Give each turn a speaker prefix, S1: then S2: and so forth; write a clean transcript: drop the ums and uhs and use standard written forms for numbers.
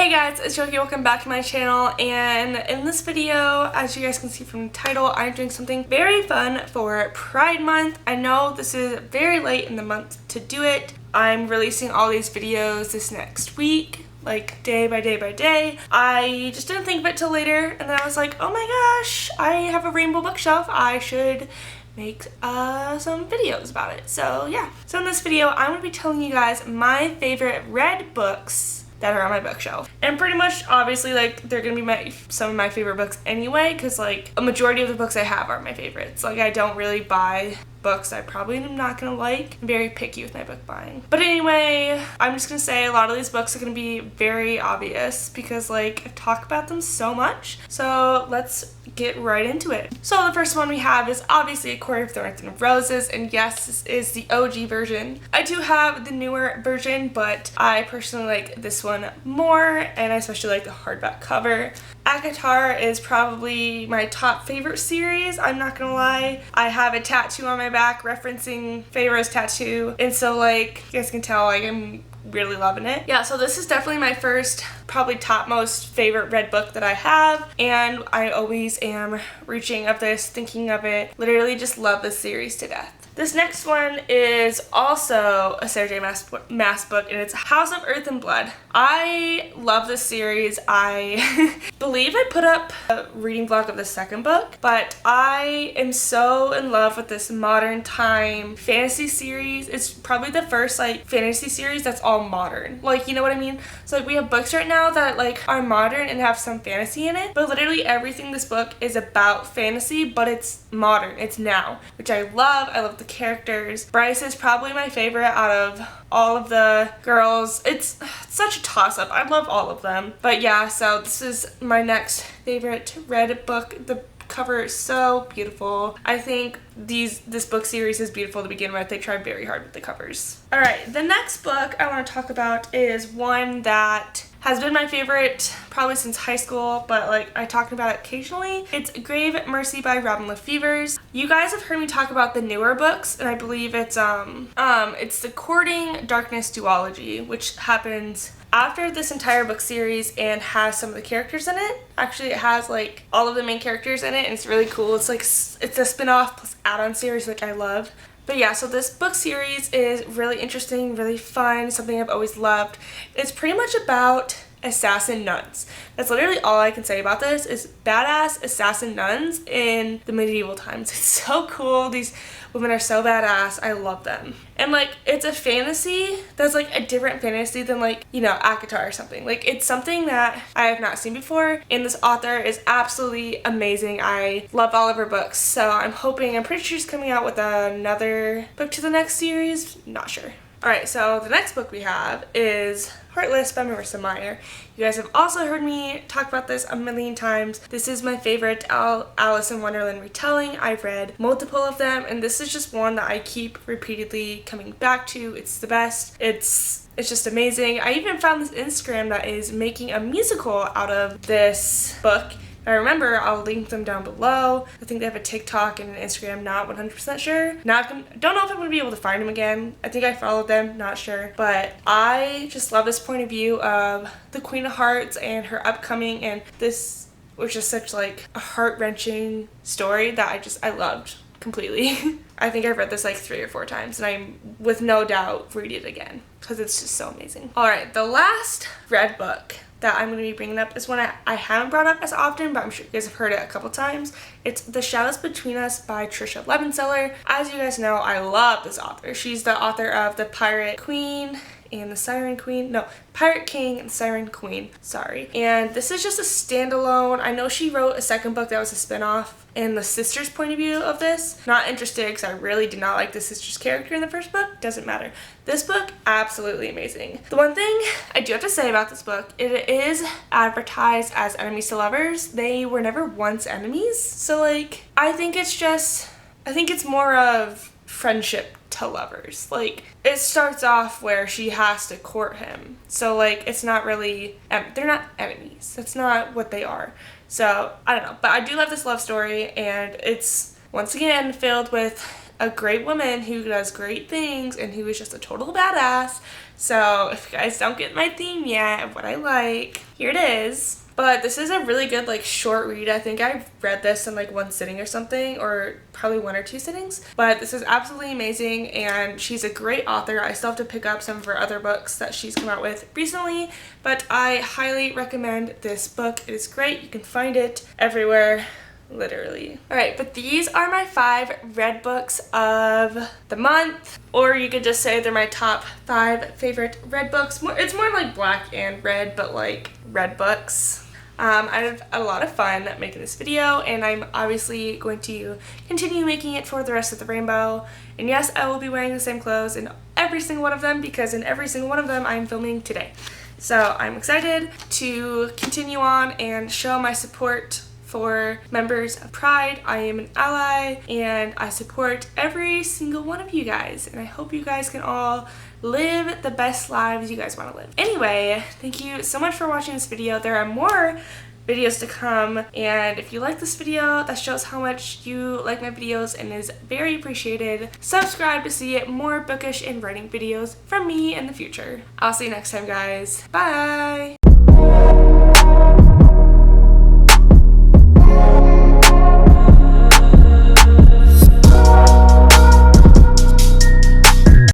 S1: Hey guys, it's Joki. Welcome back to my channel, and in this video, as you guys can see from the title, I'm doing something very fun for Pride Month. I know this is very late in the month to do it. I'm releasing all these videos this next week, like day by day by day. I just didn't think of it till later, and then I was like, oh my gosh, I have a rainbow bookshelf. I should make some videos about it. So yeah. So in this video, I'm going to be telling you guys my favorite red books that are on my bookshelf. And pretty much, obviously, like, they're gonna be some of my favorite books anyway, because, like, a majority of the books I have are my favorites. Like, I don't really buy books I probably am not gonna like. I'm very picky with my book buying. But anyway, I'm just gonna say a lot of these books are gonna be very obvious because, like, I talk about them so much. So let's get right into it. So the first one we have is obviously A Court of Thorns and Roses, and yes, this is the OG version. I do have the newer version, but I personally like this one more, and I especially like the hardback cover. ACOTAR is probably my top favorite series, I'm not gonna lie. I have a tattoo on my back referencing Pharaoh's tattoo, and so, like, you guys can tell, like, I'm really loving it. Yeah, so this is definitely my first, probably top most favorite red book that I have, and I always am reaching of this, thinking of it, literally just love this series to death. This next one is also a Sarah J. Maas book, and it's House of Earth and Blood. I love this series. I believe I put up a reading vlog of the second book, but I am so in love with this modern time fantasy series. It's probably the first, like, fantasy series that's all modern. Like, you know what I mean? So, like, we have books right now that, like, are modern and have some fantasy in it, but literally everything in this book is about fantasy, but it's modern. It's now, which I love. I love the characters. Bryce is probably my favorite out of all of the girls. It's such a toss-up. I love all of them. But yeah, so this is my next favorite red book. The cover is so beautiful. I think this book series is beautiful to begin with. They try very hard with the covers. Alright, the next book I want to talk about is one that has been my favorite probably since high school, but, like, I talk about it occasionally. It's Grave Mercy by Robin LaFevers. You guys have heard me talk about the newer books, and I believe it's the Courting Darkness duology, which happens after this entire book series and has some of the characters in it. Actually, it has, like, all of the main characters in it, and it's really cool. It's like, it's a spin-off plus add-on series, which I love. But yeah, so this book series is really interesting, really fun, something I've always loved. It's pretty much about assassin nuns. That's literally all I can say about this, is badass assassin nuns in the medieval times. It's so cool. These women are so badass. I love them. And, like, it's a fantasy that's, like, a different fantasy than, like, you know, ACOTAR or something. Like, it's something that I have not seen before, and this author is absolutely amazing. I love all of her books, so I'm pretty sure she's coming out with another book to the next series. Not sure. Alright, so the next book we have is Heartless by Marissa Meyer. You guys have also heard me talk about this a million times. This is my favorite Alice in Wonderland retelling. I've read multiple of them, and this is just one that I keep repeatedly coming back to. It's the best. It's just amazing. I even found this Instagram that is making a musical out of this book. I remember, I'll link them down below. I think they have a TikTok and an Instagram, not 100% sure. Don't know if I'm going to be able to find them again. I think I followed them, not sure. But I just love this point of view of the Queen of Hearts and her upcoming, and this was just such, like, a heart-wrenching story that I loved completely. I think I've read this like 3 or 4 times, and I'm with no doubt read it again because it's just so amazing. Alright, the last red book that I'm going to be bringing up is one I haven't brought up as often, but I'm sure you guys have heard it a couple times. It's The Shoutouts Between Us by Trisha Levenseller. As you guys know, I love this author. She's the author of The Pirate Queen and the Siren Queen. No, Pirate King and Siren Queen. Sorry. And this is just a standalone. I know she wrote a second book that was a spin-off in the sister's point of view of this. Not interested because I really did not like the sister's character in the first book. Doesn't matter. This book, absolutely amazing. The one thing I do have to say about this book, it is advertised as enemies to lovers. They were never once enemies. So, like, I think it's more of friendship to lovers. Like, it starts off where she has to court him. So, like, it's not really, they're not enemies. That's not what they are. So, I don't know. But I do love this love story, and it's, once again, filled with a great woman who does great things and who is just a total badass. So if you guys don't get my theme yet of what I like, here it is. But this is a really good like short read. I think I read this in like one sitting or something, or probably 1 or 2 sittings. But this is absolutely amazing, and she's a great author. I still have to pick up some of her other books that she's come out with recently, but I highly recommend this book. It is great. You can find it everywhere. Literally. Alright, but these are my 5 read books of the month, or you could just say they're my top 5 favorite read books. It's more like black and red, but like read books. I had a lot of fun making this video, and I'm obviously going to continue making it for the rest of the rainbow. And yes, I will be wearing the same clothes in every single one of them, because in every single one of them I'm filming today. So I'm excited to continue on and show my support for members of Pride. I am an ally, and I support every single one of you guys, and I hope you guys can all live the best lives you guys want to live. Anyway, thank you so much for watching this video. There are more videos to come, and if you like this video, that shows how much you like my videos and is very appreciated. Subscribe to see more bookish and writing videos from me in the future. I'll see you next time, guys. Bye!